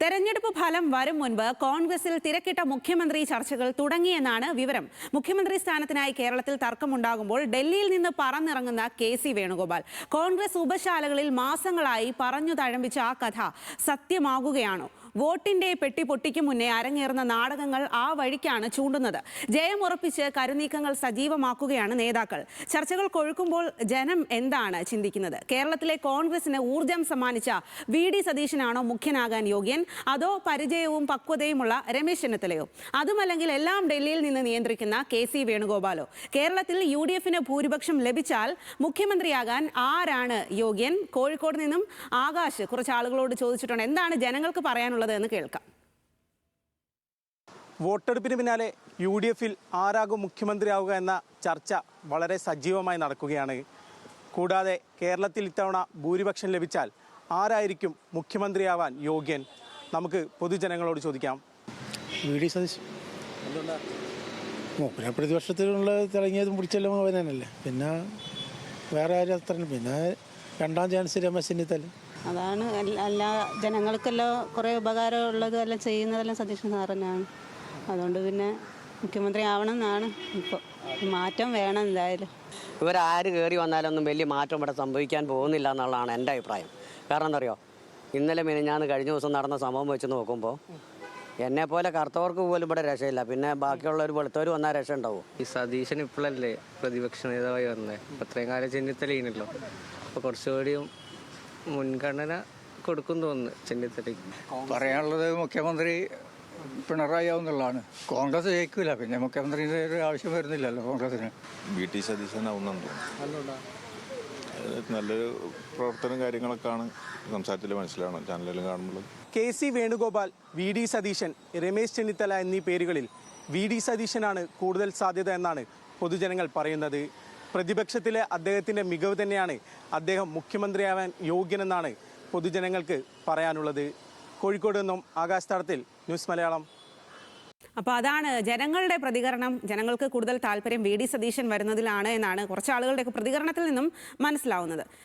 തെരഞ്ഞെടുപ്പ് ഫലം വരും മുൻപ് കോൺഗ്രസിൽ തിരക്കിട്ട മുഖ്യമന്ത്രി ചർച്ചകൾ തുടങ്ങിയെന്നാണ് വിവരം. മുഖ്യമന്ത്രി സ്ഥാനത്തിനായി കേരളത്തിൽ തർക്കമുണ്ടാകുമ്പോൾ ഡൽഹിയിൽ നിന്ന് പറന്നിറങ്ങുന്ന കെ.സി. വേണുഗോപാൽ കോൺഗ്രസ് ഉപശാലകളിൽ മാസങ്ങളായി പറഞ്ഞു തഴമ്പിച്ച ആ കഥ സത്യമാകുകയാണോ? വോട്ടിന്റെ പെട്ടി പൊട്ടിക്കും മുന്നേ അരങ്ങേറുന്ന നാടകങ്ങൾ ആ വഴിക്കാണ് ചൂണ്ടുന്നത്. ജയമുറപ്പിച്ച് കരുനീക്കങ്ങൾ സജീവമാക്കുകയാണ് നേതാക്കൾ. ചർച്ചകൾ കൊഴുക്കുമ്പോൾ ജനം എന്താണ് ചിന്തിക്കുന്നത്? കേരളത്തിലെ കോൺഗ്രസിന് ഊർജം സമ്മാനിച്ച വി.ഡി. സതീശനാണോ മുഖ്യനാകാൻ യോഗ്യൻ, അതോ പരിചയവും പക്വതയുമുള്ള രമേശ് ചെന്നിത്തലയോ? അതുമല്ലെങ്കിൽ എല്ലാം ഡൽഹിയിൽ നിന്ന് നിയന്ത്രിക്കുന്ന കെ.സി. വേണുഗോപാലോ? കേരളത്തിൽ യു.ഡി.എഫിന് ഭൂരിപക്ഷം ലഭിച്ചാൽ മുഖ്യമന്ത്രിയാകാൻ ആരാണ് യോഗ്യൻ? കോഴിക്കോട് നിന്നും ആകാശ് കുറച്ച് ആളുകളോട് ചോദിച്ചിട്ടുണ്ട്. എന്താണ് ജനങ്ങൾക്ക് പറയാനുള്ളത് എന്ന് കേൾക്കാം. വോട്ടെടുപ്പിന് പിന്നാലെ യു.ഡി.എഫിൽ ആരാകും മുഖ്യമന്ത്രിയാവുക എന്ന ചർച്ച വളരെ സജീവമായി നടക്കുകയാണ്. കൂടാതെ കേരളത്തിൽ ഇത്തവണ ഭൂരിപക്ഷം ലഭിച്ചാൽ ആരായിരിക്കും മുഖ്യമന്ത്രിയാവാൻ യോഗ്യൻ? നമുക്ക് പൊതുജനങ്ങളോട് ചോദിക്കാം. വി.ഡി. സതീശൻ. മൂപ്പര പ്രതിപക്ഷത്തിലുള്ള തിളങ്ങിയതും പിടിച്ചെല്ലാം അവൻ തന്നെയല്ലേ. പിന്നെ വേറെ ആരും അത്ര. പിന്നെ രണ്ടാം ചാൻസ് രമേശ് ചെന്നിത്തല. അതാണ് എല്ലാ ജനങ്ങൾക്കെല്ലാം കുറേ ഉപകാരമുള്ളതും എല്ലാം ചെയ്യുന്നതെല്ലാം സതീശൻ സാർ തന്നെയാണ്. അതുകൊണ്ട് പിന്നെ മുഖ്യമന്ത്രി ആവണം എന്നാണ്. ഇപ്പോൾ മാറ്റം വേണം എന്തായാലും. ഇവരാര് കയറി വന്നാലൊന്നും വലിയ മാറ്റം ഇവിടെ സംഭവിക്കാൻ പോകുന്നില്ല എന്നുള്ളതാണ് എൻ്റെ അഭിപ്രായം. കാരണം എന്താ അറിയോ, ഇന്നലെ മിനിഞ്ഞാന്ന് കഴിഞ്ഞ ദിവസം നടന്ന സംഭവം വെച്ച് നോക്കുമ്പോൾ എന്നെപ്പോലെ കറുത്തവർക്ക് പോലും ഇവിടെ രക്ഷയില്ല. പിന്നെ ബാക്കിയുള്ളവർ വെളുത്തവർ വന്നാൽ രക്ഷ ഉണ്ടാവും. ഈ സതീശൻ ഇപ്പോഴല്ലേ പ്രതിപക്ഷ നേതാവായി വന്നത്? അത്രയും കാലം ചെന്നിത്തലയിനല്ലോ. അപ്പോൾ കുറച്ചുകൂടിയും മുൻഗണന കൊടുക്കും തോന്നുന്നു ചെന്നിത്തലയ്ക്ക്. പറയാനുള്ളത് മുഖ്യമന്ത്രി പിണറായി ആവുന്നുള്ളതാണ്. കോൺഗ്രസ് ജയിക്കില്ല, പിന്നെ മുഖ്യമന്ത്രിയുടെ ഒരു ആവശ്യം വരുന്നില്ലല്ലോ കോൺഗ്രസിന്. വി.ഡി. സതീശനാവുന്നുണ്ട്. നല്ലൊരു പ്രവർത്തനം കാര്യങ്ങളൊക്കെയാണ് സംസാരത്തിൽ മനസ്സിലാണ്, ചാനലിലും കാണുമ്പോൾ. കെ.സി. വേണുഗോപാൽ, വി.ഡി. സതീശൻ, രമേശ് ചെന്നിത്തല എന്നീ പേരുകളിൽ വി.ഡി. സതീശനാണ് കൂടുതൽ സാധ്യത എന്നാണ് പൊതുജനങ്ങൾ പറയുന്നത്. പ്രതിപക്ഷത്തിലെ അദ്ദേഹത്തിൻ്റെ മികവ് തന്നെയാണ് അദ്ദേഹം മുഖ്യമന്ത്രിയാവാൻ യോഗ്യനെന്നാണ് പൊതുജനങ്ങൾക്ക് പറയാനുള്ളത്. കോഴിക്കോട് നിന്നും ആകാശ് തടത്തിൽ, ന്യൂസ് മലയാളം. അപ്പോൾ അതാണ് ജനങ്ങളുടെ പ്രതികരണം. ജനങ്ങൾക്ക് കൂടുതൽ താല്പര്യം വി.ഡി. സതീശൻ വരുന്നതിലാണ് എന്നാണ് കുറച്ച് ആളുകളുടെയൊക്കെ പ്രതികരണത്തിൽ നിന്നും മനസ്സിലാവുന്നത്.